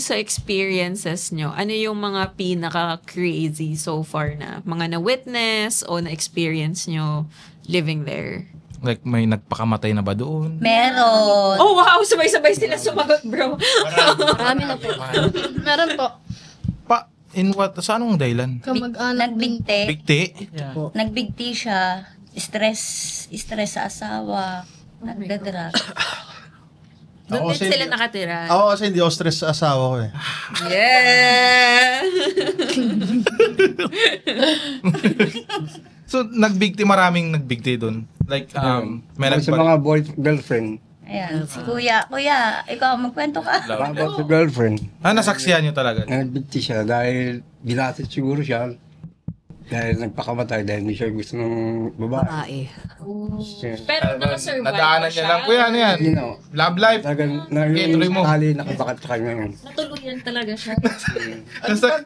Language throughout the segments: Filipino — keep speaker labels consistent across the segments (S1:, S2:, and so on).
S1: sa experiences nyo, ano yung mga pinaka-crazy so far na mga na-witness o na-experience nyo living there?
S2: Like, may nagpakamatay na ba doon?
S3: Meron.
S1: Oh, wow! Sabay-sabay sila sumagot, bro.
S4: Marami na po. Meron po.
S2: In what? Sa anong dahilan?
S4: Kamag-anak din.
S3: Nagbigti.
S2: Bigti?
S3: Nagbigti siya. Stress sa asawa. Nagdadrugs.
S1: Doon
S5: Ako
S1: din
S5: kasi
S1: sila
S5: hindi-
S1: nakatira.
S5: Ako kasi hindi ako stress sa asawa ko eh.
S1: Yeah!
S2: So, maraming nagbigti doon. Like, may
S6: Sa mga girlfriend.
S3: Ayan, si Kuya. Kuya, ikaw, magkwento ka.
S6: About sa girlfriend.
S2: nasaksihan nyo talaga.
S6: Nagbigti siya dahil ginastos siguro siya. Dahil nagpakamatay dahil hindi siya gusto ng babae.
S1: Pero nakasurvive
S2: Nadaanan
S1: ba
S2: niya
S1: siya?
S2: lang. Kuya, ano yan?
S6: You know,
S2: Love life.
S6: talagang
S2: Okay, tuloy mo.
S6: tali nakabakat sa kanya yun.
S1: Natuluyan talaga siya.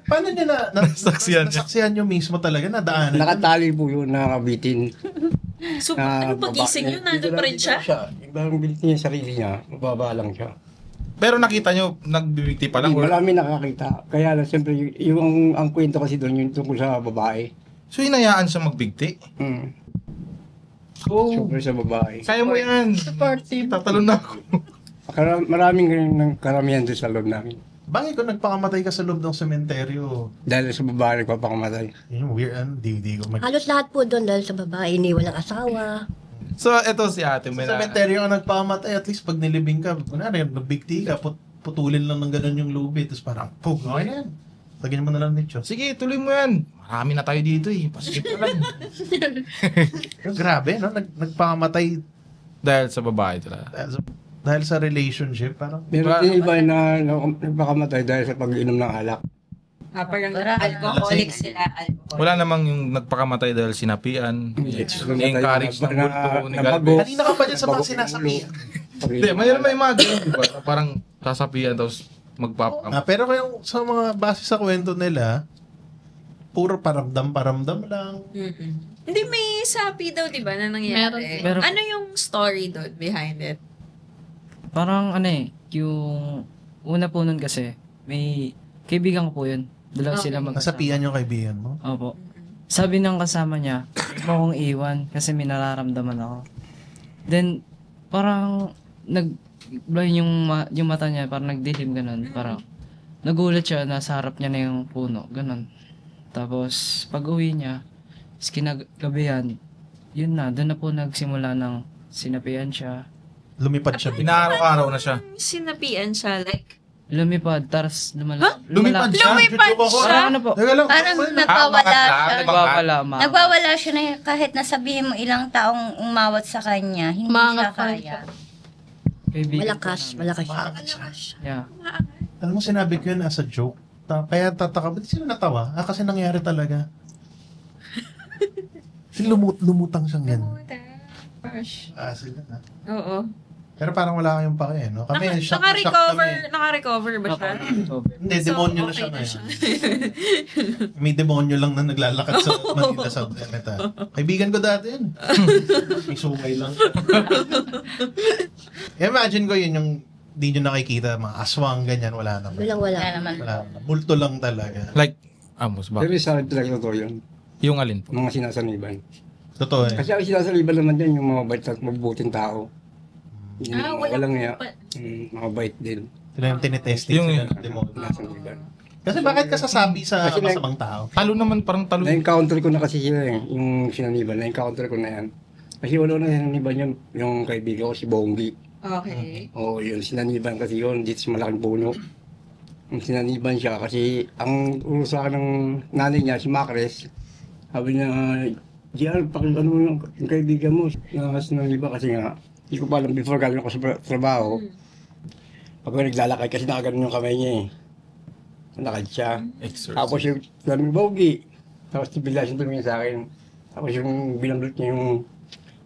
S5: Paano niya
S2: Nasaksihan niya.
S5: nasaksihan niyo mismo talaga? Nadaanan?
S6: Nakatali po yun, nakabitin.
S1: So,
S6: na
S1: ano pagising yun?
S6: babae.
S1: Nandun pa rin siya?
S6: Ibang bilit niya yung sarili niya, mababa lang siya.
S2: Pero nakita nyo, nagbibigti pa lang.
S6: Marami nakakita. Kaya lang, siyempre, yung ang kwento kasi doon yung tungkol sa babae.
S2: So, hinayaan siya magbigti. So,
S6: Siyempre sa babae.
S2: kaya mo yan.
S4: Supportive.
S2: Tatalon na ako.
S6: Maraming ganyan ng karamihan doon sa loob namin.
S5: Bakit kung nagpakamatay ka sa loob ng sementeryo?
S6: Dahil sa babae nagpapakamatay.
S5: Yun yung weird, di ko
S7: Halos lahat po doon dahil sa babae, iniwan ng asawa.
S2: So, eto si ate.
S5: Sa sementeryo ang nagpakamatay, at least pag nilibing ka, kunwari, nagbigti ka, putulin lang ng ganun yung lubi, tapos parang, pug, okay na yan. Lagyan mo na lang nicho.
S2: Sige, tuloy mo yan. Marami na tayo dito eh. Paskip na lang.
S5: Grabe, no? Nagpakamatay
S2: Dahil sa babae talaga.
S5: dahil sa relationship, parang,
S6: Meron din iba na nagpakamatay dahil sa pag-inom ng alak.
S1: Parang
S3: Para-
S1: alcoholic sila. Alcoholic.
S2: Wala namang yung nagpakamatay dahil sinapian. Encourage ng multo ni
S6: nabago.
S2: Galvez.
S5: kanina ka pa dyan sa mga sinasabihan.
S2: Hindi, mayroon may mga ganyan, di ba? Parang sasapian tapos magpapakamatay.
S5: Pero kung sa mga base sa kwento nila, puro paramdam lang.
S1: Hindi, may sapi daw, di ba, na nangyari?
S4: Meron.
S1: Ano yung story doon behind it?
S8: Parang yung una po nun kasi, may kaibigan ko po yun. Dalawa
S1: Okay.
S8: sila magkasama.
S5: Nasapian yung kaibigan mo.
S8: Opo. Sabi ng kasama niya, huwag mo akong iwan kasi may nararamdaman ako. Then, parang nag-blind yung mata niya, parang nagdilim ganun. Parang nagulat siya, nasa harap niya na yung puno, ganun. Tapos, pag uwi niya, kinagabihan, yun na, doon na po nagsimula ng sinapian siya.
S5: Lumipad siya.
S2: Inaaraw-araw na siya.
S1: Sinapian siya, like,
S8: Lumipad, taras
S5: Lumipad siya?
S1: Lumipad
S5: Joke ako.
S1: siya?
S8: Parang ano po?
S5: Teka lang.
S3: Parang nagwawala siya.
S8: Nagwawala,
S3: Nagwawala siya na kahit nasabihin mo ilang taong umawat sa kanya, hindi siya
S4: Umangat pa rin
S3: kaya.
S8: Kaibigan
S7: Malakas
S8: po namin.
S7: siya.
S8: Yeah.
S5: Alam mo, sinabi ko yun as a joke. Kaya tataka, ba't sila natawa? Kasi nangyari talaga. Lumutang siyang yan.
S1: Gosh.
S5: Sila na.
S1: Oo.
S5: Pero parang wala kayong pake, no? Kami, shock na shock kami.
S1: Naka-recover ba siya?
S5: Hindi,
S1: So,
S5: demonyo na
S1: okay
S5: siya
S1: na
S5: ngayon.
S1: siya.
S5: May demonyo lang na naglalakad sa Manila sa Meta. Kaibigan ko dati yun. May sumay lang siya. Imagine ko yun yung di nyo nakikita, mga aswang, ganyan, wala naman.
S3: Wala
S7: Wala.
S3: naman.
S5: Wala naman. Multo lang talaga.
S2: Like, Amos ba?
S6: Pero sa akin talaga totoo yun.
S2: Yung alin po?
S6: Mga sinasaniban.
S5: Totoo eh.
S6: Kasi ang sinasaniban naman dyan yung mga bait at mabuting tao. Yung walang nga,
S1: pa-
S6: mga bait din.
S5: Sila yung tinitesting
S2: Yung-
S5: sila ng demonyo.
S6: Sinasaniban.
S5: Kasi bakit ka sasabi sa
S6: Kasi
S5: masamang tao?
S2: Talo naman, parang talo.
S6: Na-encounter ko na kasi sila eh, yung sinaniban. Na-encounter ko na yan. Kasi wala na sinaniban yun, yung kaibigan ko si Bonggi.
S1: Okay.
S6: Oo, yun, sinaniban kasi yun, dito sa malaking puno. Yung sinaniban siya kasi ang urusan ng nanay niya, si Macres, sabi niya, Gian, ano mo yung kaibigan mo na sinaniban kasi nga, hindi ko pa alam before galing ako sa trabaho. Pag naglalakad kasi nakaganon yung kamay niya eh. Nakad siya. Tapos yung sabi Bonggi, tapos bigla siya tumingin sa akin. Tapos yung binamdot niya yung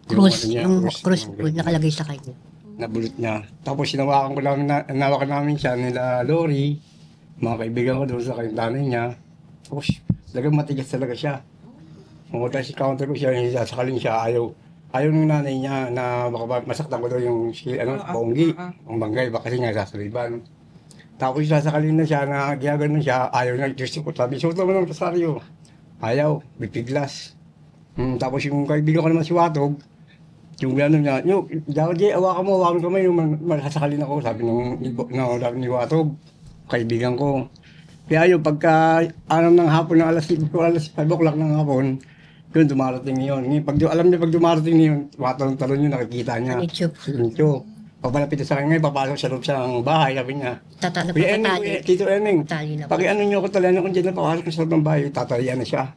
S7: Cross,
S6: ano niya,
S7: yung
S6: cross,
S7: cross
S6: yung
S7: po nakalagay sa kanya.
S6: nabulot niya. Tapos sinawakan ko lang, nawakan namin siya nila Lori, mga kaibigan ko doon sa nanay niya. Tapos talagang matigas talaga siya. Tapos si counter ko siya, sasakalin siya, ayaw ng nanay niya na baka masaktan ko daw yung Bonggi, ang banggay, baka kasi nga sasaliban. Tapos sasakalin na siya, na ginaganon siya, ayaw na, Diyos ko, sabi, suot naman ng rosaryo. Ayaw, bipiglas. Tapos yung kaibigan ko naman si Watog, yung gano'n niya, awakan mo, yung masasakalin ako, sabi ni Watog, kaibigan ko. Kaya yun, pagka anam ng hapon, ng alas 5 o'clock ng hapon, yun, dumarating yun. Alam niya, pag dumarating yun, talon yun, nakikita niya. Nito. Papalapit sa kanya, papasok sa loob sa bahay, sabi niya. Tito Eneng, paki-ano niyo ako talaga kung dyan na papasok sa loob ng bahay, tatalian na siya.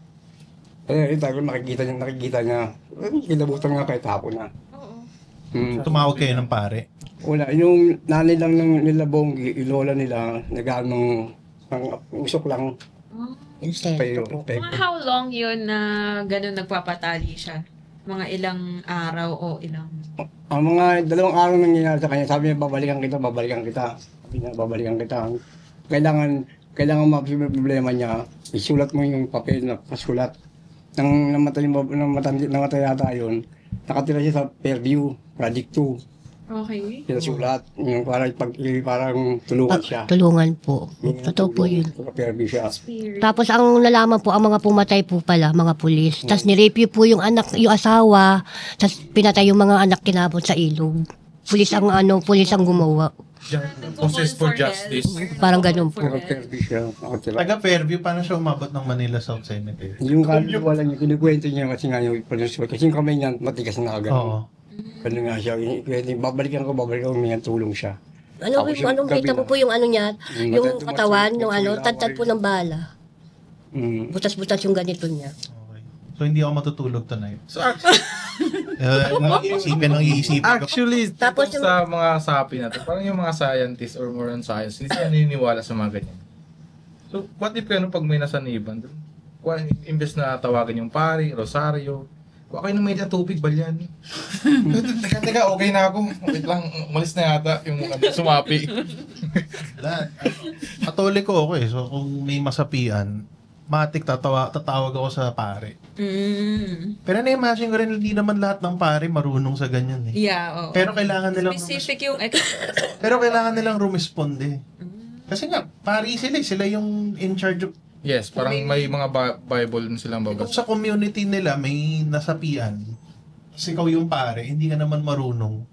S6: Eh, tayo nakikita niya. Kilabutan nga kahit hapon na.
S5: Tumawag kayo ng pare.
S6: Wala, yung nanay lang ng nila Bonggi, ilola nila, nag-anong usok lang.
S1: Mga how long yun na ganun nagpapatali siya? Mga ilang araw o ilang...
S6: Ang mga 2 araw nangyayari sa kanya, sabi niya, babalikan kita. Sabi niya, babalikan kita. Kailangan ma-absorb yung problema niya, isulat mo yung papel na pasulat. Nang namatay yata yun, nakatira siya sa Fairview, Project 2.
S1: Okay.
S6: Pinasulat, yung parang tulungan siya.
S7: Tulungan po. Totoo po yun.
S6: Fairview siya.
S7: Tapos ang nalaman po, ang mga pumatay po pala, mga pulis. Tapos nirape po yung asawa. Tapos pinatay yung mga anak kinabot sa ilog. Pulis ang gumawa.
S2: Process for justice.
S7: Parang ganun po.
S6: Fairview siya. Nakatira.
S5: Taga Fairview, paano siya umabot ng Manila South Cemetery?
S6: Yung kaluluwa niya, kinikwento niya kasi nga yung kasi yung kamay niya matigas na agad.
S5: Oo.
S6: Ano nga siya, babalikan ko, may tulong siya.
S7: Anong kita mo po yung niya? Yung katawan, yung tad po ng bala. Butas-butas yung ganito niya.
S5: Okay. So, hindi ako matutulog tonight.
S2: So,
S5: Iisipin.
S2: actually,
S7: Tapos
S2: tapos sa mga sapi natin, parang yung mga scientists or more on science, hindi sila naniniwala sa mga ganyan. So, what if pag may nasaniban, imbes na tawagan yung pari, rosaryo, kuha kayo ng may tubig, balyan. Teka, okay na ako. Wait lang, umalis na yata yung sumapi.
S5: Katoliko ako eh. So, kung may masapian, matik tatawag ako sa pare. Pero na-imagine ko rin, hindi naman lahat ng pare marunong sa ganyan eh.
S1: Yeah, oo.
S5: Pero kailangan nilang
S1: Specific yung
S5: pero kailangan nilang rumisponde. Kasi nga, pari sila yung in charge of.
S2: Yes, parang may mga Bible silang
S5: Kung
S2: babasa.
S5: sa community nila may nasapian, kasi ikaw yung pare, hindi ka naman marunong.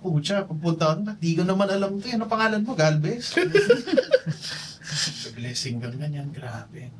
S5: Pucha, pupunta ka, di ko naman alam to. Ano pangalan mo? Galvez? Blessing kang ganyan, grabe.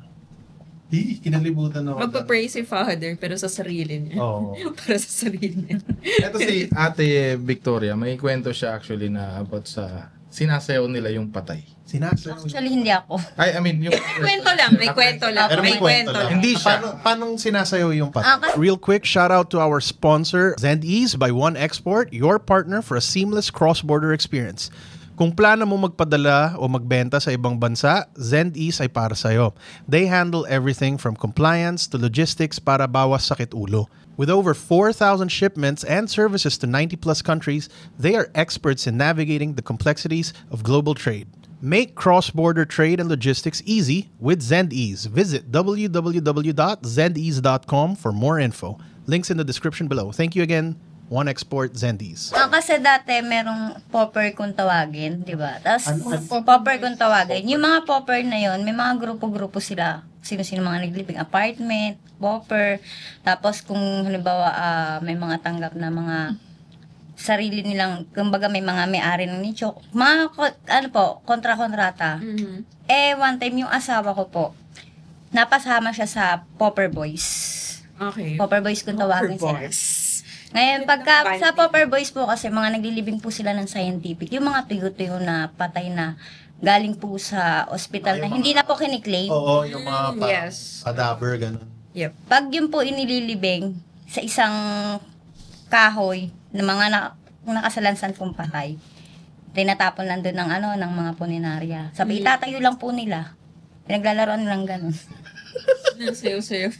S5: Kinalibutan ako.
S1: magpa-pray si Father pero sa sarili niya.
S5: Oo.
S1: Para sa sarili niya.
S2: Ito si Ate Victoria, may kwento siya actually na about sa sinasayaw nila yung patay.
S5: Sinasayaw.
S3: Actually, hindi ako.
S2: I mean, yung...
S1: Kwento lang, may kwento lang.
S5: Pero may kwento lang.
S2: Hindi siya.
S5: Paano sinasayaw yung
S3: Ah,
S5: patay? Real quick, shout out to our sponsor, Zendease by One Export, your partner for a seamless cross-border experience. Kung plano mo magpadala o magbenta sa ibang bansa, Zendease ay para sa'yo. They handle everything from compliance to logistics para bawas sakit ulo. With over 4,000 shipments and services to 90-plus countries, they are experts in navigating the complexities of global trade. Make cross-border trade and logistics easy with Zendease. Visit www.zendease.com for more info. Links in the description below. Thank you again, One Export Zendease.
S3: Kasi dati merong popper kung tawagin, di ba? Tapos popper kung tawagin. Yung mga popper na yon, may mga grupo-grupo sila. Sino-sino mga naglibing apartment, popper. Tapos kung halimbawa may mga tanggap na mga sarili nilang, kumbaga may mga may-ari ng nicho. Mga, kontra-kontrata. One time yung asawa ko po, napasama siya sa Popper Boys.
S1: Okay.
S3: Popper Boys kung tawagin sila. Ngayon, pagka sa Popper Boys po kasi, mga naglilibing po sila ng scientific. Yung mga tuyo-tuyo na patay na galing po sa ospital na hindi na po kiniklaim.
S5: Oo, yung mga
S1: Yes.
S5: cadaver, ganun.
S1: Yep.
S3: Pag yun po inililibing sa isang kahoy na mga nakasalansan pong patay, tinatapon lang doon ng mga puninarya. Sabi, itatayo lang po nila. Pinaglalaroan lang ganun.
S1: Sayo-sayo.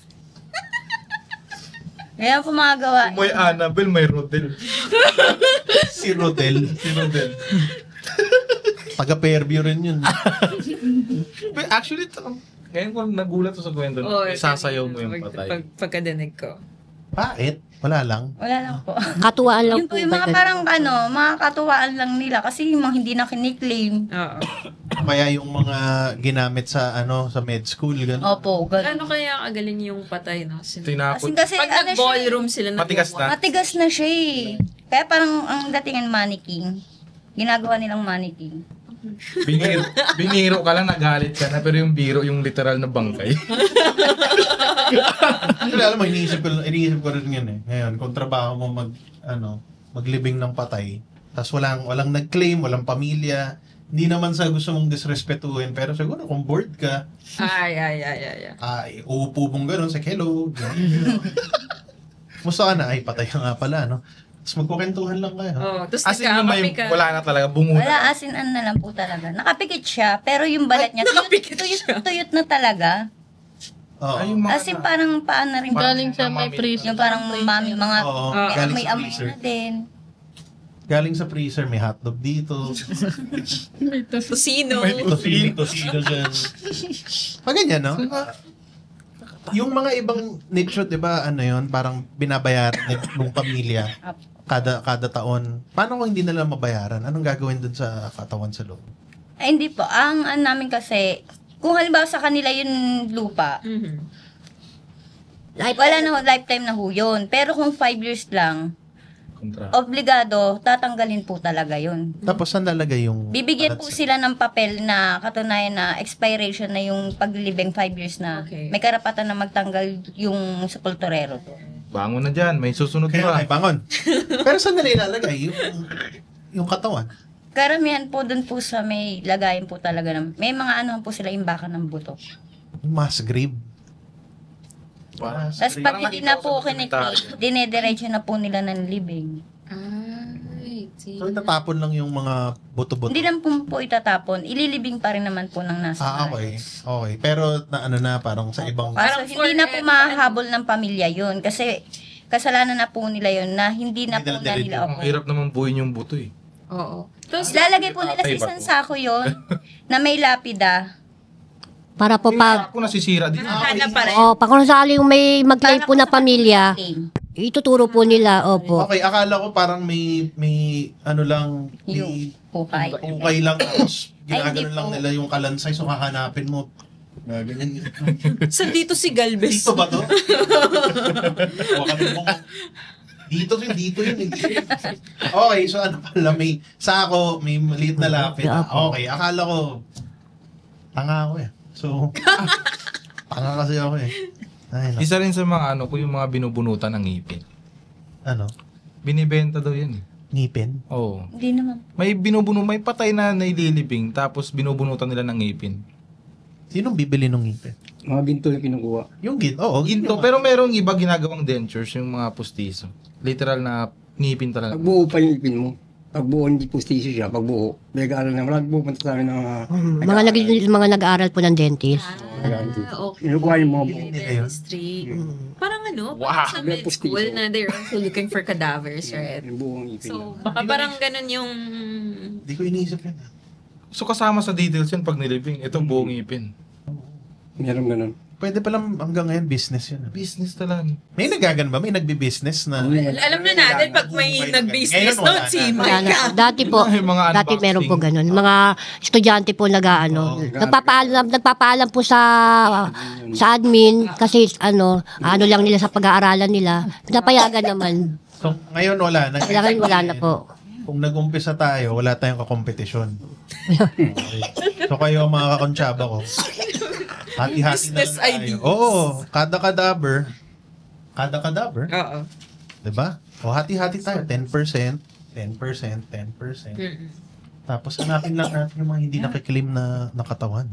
S3: Kaya po mga gawa.
S2: May Annabelle, may Rodel.
S5: Si Rodel. Taga Fairview rin yun.
S2: Actually, ngayon ko nagulat sa kwento, isasayaw mo yung patay.
S1: Pagkadinig ko.
S5: Bakit? Wala lang.
S3: Wala lang po.
S7: Katuwaan lang
S3: Yun
S7: po.
S3: po yung mga parang mga katuwaan lang nila kasi yung mga hindi na kiniklaim.
S1: Oo.
S5: Kaya yung mga ginamit sa sa med school, gano'n.
S3: Opo, ganun.
S1: Ano kaya kagaling yung patay, no?
S2: Tinapot.
S3: Kasi
S1: Pag
S3: ano siya,
S1: nag-ballroom sila
S2: Matigas na.
S3: matigas na siya eh. Kaya parang ang datingan mannequin. Ginagawa nilang mannequin.
S2: Biniro ka lang, nagalit ka na, pero yung biro, yung literal na bangkay.
S5: Actually, alam mo, iniisip ko rin yun eh. Ngayon, kung trabaho mo maglibing ng patay, tapos walang nag-claim, walang pamilya, hindi naman sa gusto mong disrespetuhin, pero siguro kung bored ka, uupo mong gano'n, sa hello, gano'n. Musta ka na, ay patay ka nga pala, no? Tapos magkukentuhan lang kayo.
S1: Tapos
S2: As in, yung may,
S1: nagkakapi ka.
S2: wala na talaga, bungo na.
S3: Wala, as in ano na lang po talaga. Nakapikit siya, pero yung balat niya, tuyot na talaga.
S5: Oo.
S2: Ay, yung mga
S3: As in parang paan na rin.
S4: Galing sa may freezer.
S3: Yung parang mami, mga
S5: Oo,
S3: may,
S5: galing
S3: may
S5: sa
S3: amoy
S5: freezer.
S3: na din.
S5: Galing sa freezer, may hotdog dito.
S1: Tosino.
S5: May tosino dyan. Pag ganyan, no? Yung mga ibang nicho, di ba, parang binabayaran ng pamilya kada taon. Paano kung hindi nila mabayaran? Anong gagawin dun sa katawan sa loob?
S3: Ay, hindi po. Ang namin kasi, kung halimbawa sa kanila yung lupa, wala na ho, lifetime na ho yun. Pero kung 5 years lang, obligado, tatanggalin po talaga yun.
S5: Tapos saan lalagay yung...
S3: Bibigyan po sila ng papel na katunayan na expiration na yung paglibing 5 years na.
S1: Okay.
S3: May karapatan na magtanggal yung sepulturero to.
S2: Bangon na dyan, may susunod
S5: Kaya
S2: pa.
S5: ay bangon. Pero saan nila ilalagay yung katawan?
S3: Karamihan po dun po sa may lagayin po talaga ng, may mga po sila imbakan ng buto.
S5: Yung mass grave.
S3: Tapos pag hindi na po kiniklaim, dinediretso na po nila ng libing.
S5: So itatapon lang yung mga buto-buto.
S3: Hindi lang po itatapon, ililibing pa rin naman po ng nasa
S5: Okay. Okay. Pero na parang sa ibang...
S3: Kaso hindi na po mahahabol ng pamilya yun kasi kasalanan na po nila yun na hindi na po nila
S2: Ang hirap naman buuin yung buto eh.
S1: Oo.
S3: Tapos lalagay po nila sa isang sako yun na may lapida.
S7: Para po pag...
S2: Ako nasisira din.
S1: Hanap pa rin.
S7: Pag kung sakali yung may mag-claim po na pamilya, ituturo po nila, opo.
S5: Okay, akala ko parang may lang,
S3: Yung
S5: may
S3: pukay.
S5: ukay lang tapos ginaganon
S3: hindi
S5: lang
S3: po.
S5: nila yung kalansay so hahanapin mo. Ganyan.
S1: Saan dito si Galvez?
S5: Dito ba to? Dito yun. Okay, so ano pala, may sako, may maliit na lapid. Okay, akala ko, tanga ako eh. So, tanga kasi ako eh. Ay, no.
S2: Isa rin sa mga kung yung mga binubunutan ng ngipin.
S5: Ano?
S2: Binibenta daw yun eh.
S5: Ngipin?
S2: Oo.
S3: Hindi naman.
S2: May patay na naililibing, tapos binubunutan nila ng ngipin.
S5: Sinong bibili ng ngipin?
S6: Mga ginto yung kinukuha.
S5: Yung oo.
S2: Ginto, pero merong iba ginagawang dentures, yung mga pustiso. Literal na ngipin talaga.
S6: Pagbuo pa yung ipin mo. Pagbuo, hindi postisyo siya. Pagbuo, may nag-aaral na. Wala pupunta sa akin ng
S7: Mga nag-aaral po ng dentist.
S1: Okay.
S6: Kinukuha yung mga buo.
S1: Dentistry. Parang
S2: Wow.
S1: sa med school na they're also looking for cadavers, right?
S6: Yung buong ipin.
S1: So, baka parang ganun yung...
S5: Hindi ko iniisip yun.
S2: So kasama sa details yun pag nilibing, itong buong ngipin.
S6: Meron ganun.
S5: Pwede palang hanggang ngayon business yun.
S2: Business talaga.
S5: May nagagan ba? May nagbi-business na...
S1: Alam na natin pag may nag-business,
S5: Ngayon, wala
S1: no? Si
S5: na.
S7: Wala na. Dati po,
S2: Yung mga
S7: dati
S2: unboxing.
S7: meron po ganun. Mga estudyante po nagpapaalam po sa admin kasi ano lang nila sa pag-aaralan nila. Pinapayagan naman.
S5: So, ngayon wala na.
S7: Wala na po.
S5: Kung nag-umpisa tayo, wala tayong kakompetisyon. Okay. So kayo mga kakonsyaba ko, hati-hati na
S1: Business
S5: lang tayo.
S1: ideas.
S5: Oo, kada kadaver.
S1: Oo.
S5: Diba? O hati-hati tayo, 10%, 10%. Tapos hanapin lang natin yung mga hindi nakiklaim na katawan.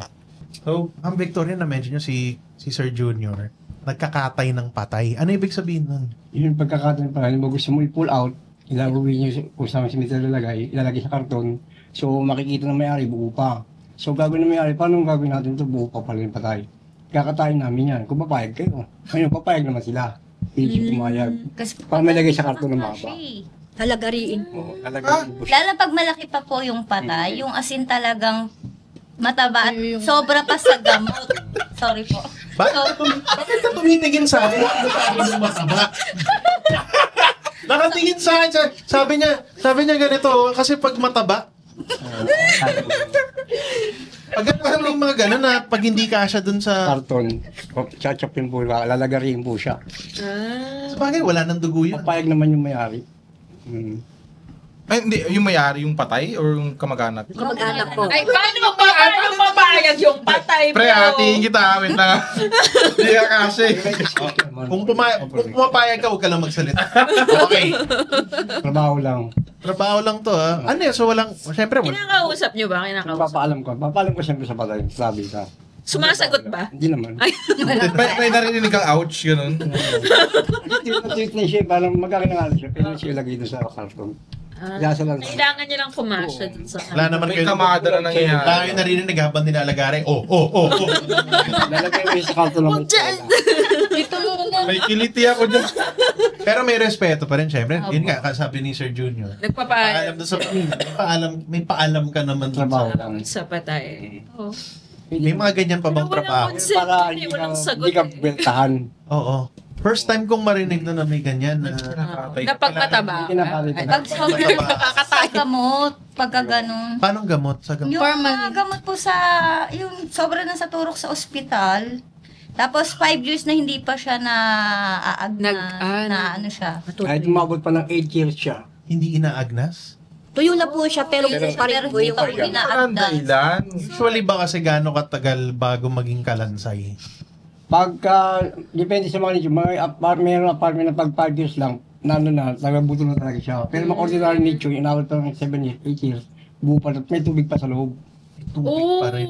S5: So, ang Victoria na mention nyo si Sir Junior, nagkakatay ng patay. Ano ibig sabihin nun?
S6: Yun yung pagkakataon pa. Kung gusto mo i-pull out, ilalagay nyo kung saan si Mr. ilalagay sa karton. So, makikita ng may-ari, buo pa. So, gagawin ng may-ari, paano gagawin natin ito? Buo pa pala yung patay. Kakatayin namin yan. Kung papayag kayo. Ngayon, papayag naman sila. Hindi pumayag.
S3: Kasi
S6: Para may lagay sa karton ng mapa.
S7: Talagariin.
S6: Oo, lalagay yung
S3: Lalo pag malaki pa po yung patay, yung asin talagang mataba at sobra pa sa gamot. Sorry po.
S5: Bakit ka tumitingin sa akin? Ano sabi ng masama? Nakatingin sa akin. Sabi niya ganito, kasi pag mataba, pag yung mga gano'n na pag hindi kasya dun sa...
S6: Karton. Chachapin po, lalagarin po siya.
S5: Sa bagay, wala nang dugo yun.
S6: Papayag naman yung may-ari.
S2: Ay, hindi. Yung mayari, yung patay or yung kamag-anak?
S7: Kamag-anak ko.
S1: Ay, paano mapapayag yung patay, bro?
S2: Pre, hatiin kita. Wait lang. Hindi ka kasi.
S5: Kung pumapayag ka, huwag ka lang magsalita. Okay.
S6: Trabaho lang.
S5: Trabaho lang to, ha? Ano yun? So, walang... Siyempre,
S1: Kinakausap nyo ba?
S6: Papaalam ko siyempre sa patay. Sabi ka.
S1: Sumasagot ba?
S6: Hindi naman.
S1: Ay,
S2: May narinig kang ouch, ganun.
S6: Tweet na siya, parang magkakinangalan siya. Pero siya ilagay doon sa karton. Yasa lang.
S1: kailangan nyo lang pumasya dun sa...
S5: wala naman
S2: May
S5: kayo.
S2: kamada na nangyayari.
S5: Wala kayo narinig habang nilalagari. Oh.
S6: Lalagay mo siya sa karton naman.
S2: May kiliti ako dyan.
S5: Pero may respeto pa rin, syempre. Yun nga, sabi ni Sir Junior.
S1: Nagpapaalam
S5: Paalam doon sa may paalam ka naman doon
S6: Trabaho
S5: sa...
S6: lang.
S1: sa patay. Oh.
S5: May mga ganyan pa bang
S1: Walang
S5: trabaho?
S1: consent.
S6: Para
S1: Hindi,
S6: hindi
S1: walang
S6: ka,
S1: sagot
S6: hindi ka
S1: eh.
S6: beltahan.
S5: Oo. First time kong marinig na may ganyan na...
S1: Napagmataba.
S6: Kinakalitan.
S3: Pag sobrang pagkagamot, pagka ganun.
S5: Paano gamot? Sa gamot?
S3: Yung mga gamot po sa, yung sobra na sa turok sa ospital, tapos 5 years na hindi pa siya na ano siya.
S6: Kahit umabot pa ng 8 years siya.
S5: Hindi inaagnas?
S7: Tuyo na po siya, pero pa rin po yung
S3: hindi
S7: organ.
S2: Ang dahilan.
S5: Usually ba kasi gaano katagal bago maging kalansay?
S6: Pagka, depende sa mga nicho, mayroong apartment na pag 5 years lang, nagabuto na talaga siya. Pero mga ordinary nicho, inawal pa ng 7 years, 8 years, buo pa, may tubig pa sa loob.
S5: Tubig pa rin.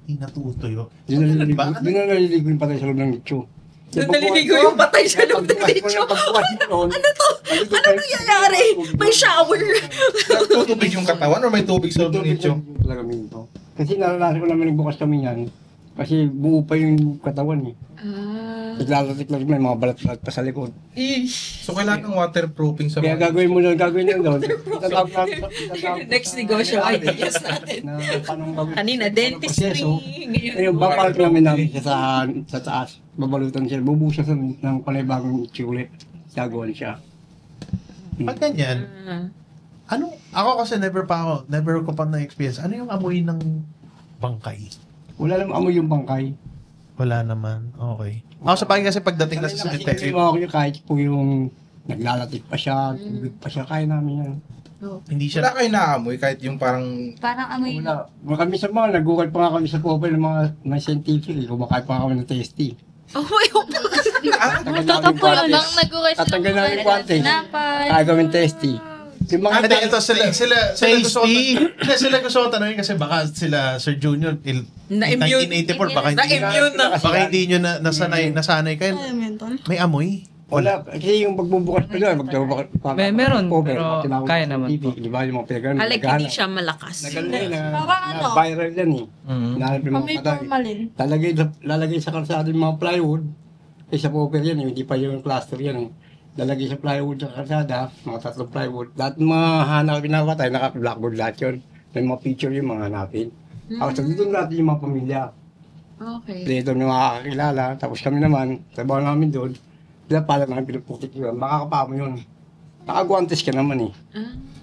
S5: Hindi natutuyo.
S6: Doon na naliligo yung patay sa loob ng nicho.
S1: Doon naliligo yung patay sa loob ng nicho.
S6: Ano to?
S1: Ano nangyayari? May shower.
S2: Nagtutubig yung katawan or may tubig sa loob ng nicho?
S6: Talaga minto. Kasi naranasan ko naman nagbukas kami yan. Kasi buo pa yung katawan eh. Naglalapit-lapit may mga balat-balat pa sa likod.
S2: So, kailangan ng waterproofing sa
S6: Kaya
S2: mga...
S6: gagawin mo doon.
S1: Next negosyo ay yes natin. Kanina, dentistry.
S6: Ngayon, babalik namin sa taas. Babalutan siya. Bubuo siya ng panibagong chule. Gagawin siya.
S5: Pag ganyan, ako kasi never ko pa na-experience. Ano yung amoy ng bangkay?
S6: Wala namang amoy yung bangkay.
S5: Wala naman. Okay. Ako sa bagay kasi pagdating na sa cemetery,
S6: Kahit po yung naglalatik pa siya, tubig pa siya, kaya namin yan.
S5: hindi siya...
S2: Wala kayo naamoy kahit yung parang...
S3: Parang amoy.
S6: Wala. Kami sa mga, nagukal pa nga kami sa popel ng mga scientific. Kumakain pa nga kami ng testy.
S1: Oh my God.
S4: Tatapuyo lang, nag-uwi sila.
S6: Tatanggal namin yung guante. Kaya kami ng testy. Yung mga
S5: Hindi, ito sila gusto ko tanongin kasi baka sila Sir Junior
S1: Na-immune.
S5: 1984 baka hindi
S1: Na-immune na.
S5: baka hindi nyo nasanay kayo. May amoy.
S6: Wala. Kasi yung pagbubukas pa doon,
S8: Meron, pero kaya naman po.
S6: Di ba yung mga pinagano?
S1: Alek, hindi siya malakas.
S6: Na viral yan eh. Nahanap yung mga patay. Lalagay sa kalsada yung mga plywood. Eh sa popper yan, hindi pa yung plaster yan. Lalagay sa plywood sa kalsada, mga 3 plywood. Lahat ng mga hanap pinapatay, naka-blackboard lahat yun. May mga picture yung mga hanapin. Tapos dito natin yung mga pamilya.
S1: Okay.
S6: Dito yung mga kakilala. Tapos kami naman, trabaho namin doon. Sila pala namin pinuputik yun. Makakapa mo yun. Nakaguantes ka naman eh.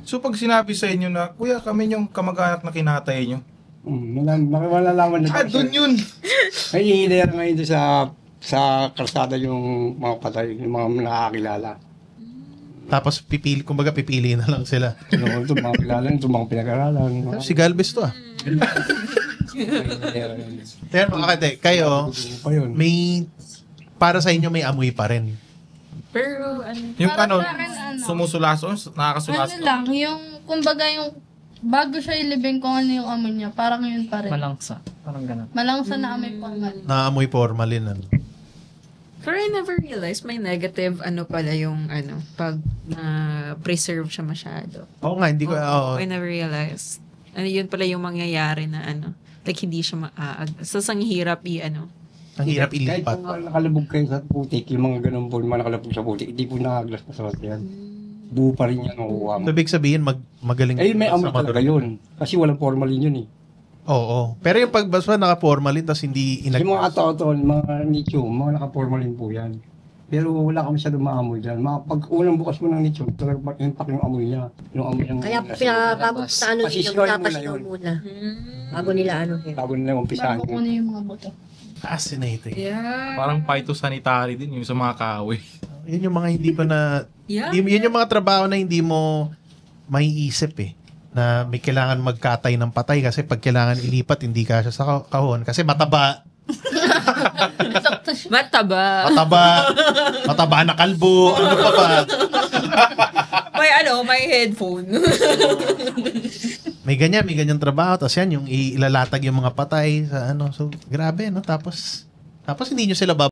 S2: So, pag sinabi sa inyo na, Kuya, kami yung kamag-anak na kinatay nyo.
S6: Malalaman na
S2: Doon yun!
S6: May hihilera ngayon doon sa kalsada yung mga patay, yung mga nakakilala.
S5: Tapos pipili na lang sila.
S6: Ito mga kilala, ito mga pinag-aralan.
S5: Si Galvez to Pero kayo, may para sa inyo may amoy pa rin.
S1: Pero,
S2: Yung
S4: Para
S2: ano,
S4: sa akin,
S2: sumusulaso, nakakasulaso.
S4: Ano lang, yung, kumbaga yung, bago siya ilibing kung ano yung amoy niya, parang yun pa rin.
S8: Malangsa. Parang ganun.
S4: Malangsa na amoy formal.
S5: Naamoy formalin. Ano?
S1: pero I never realized may negative pala yung pag na-preserve siya masyado.
S5: Oo nga, hindi ko...
S1: I never realized. Yun pala yung mangyayari na like hindi siya maaag. So, ang hirap
S5: Ang hirap
S6: Kahit
S5: ilipat.
S6: kung nakalabog kayo sa putik, yung mga ganun po, yung mga nakalabog sa putik, hindi po nakaglas pa sa yan. Buo pa rin yan makuha mo.
S5: So, ibig sabihin, magaling
S6: May amoy
S5: sa
S6: talaga yun. Kasi walang formalin yun eh.
S5: Oo. Pero yung pagbasba naka-formalin tapos hindi
S6: Yung mga ato-ato, mga nicho, mga naka-formalin po yan. Pero wala kami siya maamoy dyan. Pag unang bukas mo ng lechon, talagang impact yung amoy niya. Yung amoy ng...
S7: Kaya bago sa ano nila, tapas daw muna. Bago nila ano.
S6: Bago nila umpisahan.
S4: Bago ko na yung mga buto.
S5: Fascinating.
S1: Yeah.
S2: Parang phytosanitary din yung sa mga kahoy.
S5: Yun yung mga hindi pa na...
S1: Yeah.
S5: Yun yung mga trabaho na hindi mo maiisip eh. Na may kailangan magkatay ng patay kasi pag kailangan ilipat, hindi ka siya sa kahon. Kasi mataba.
S1: Mataba.
S5: Mataba na kalbo. Ano pa ba?
S1: May headphone.
S5: May ganyan trabaho. Tapos yan, yung ilalatag yung mga patay sa ano. So, grabe, no? Tapos hindi nyo sila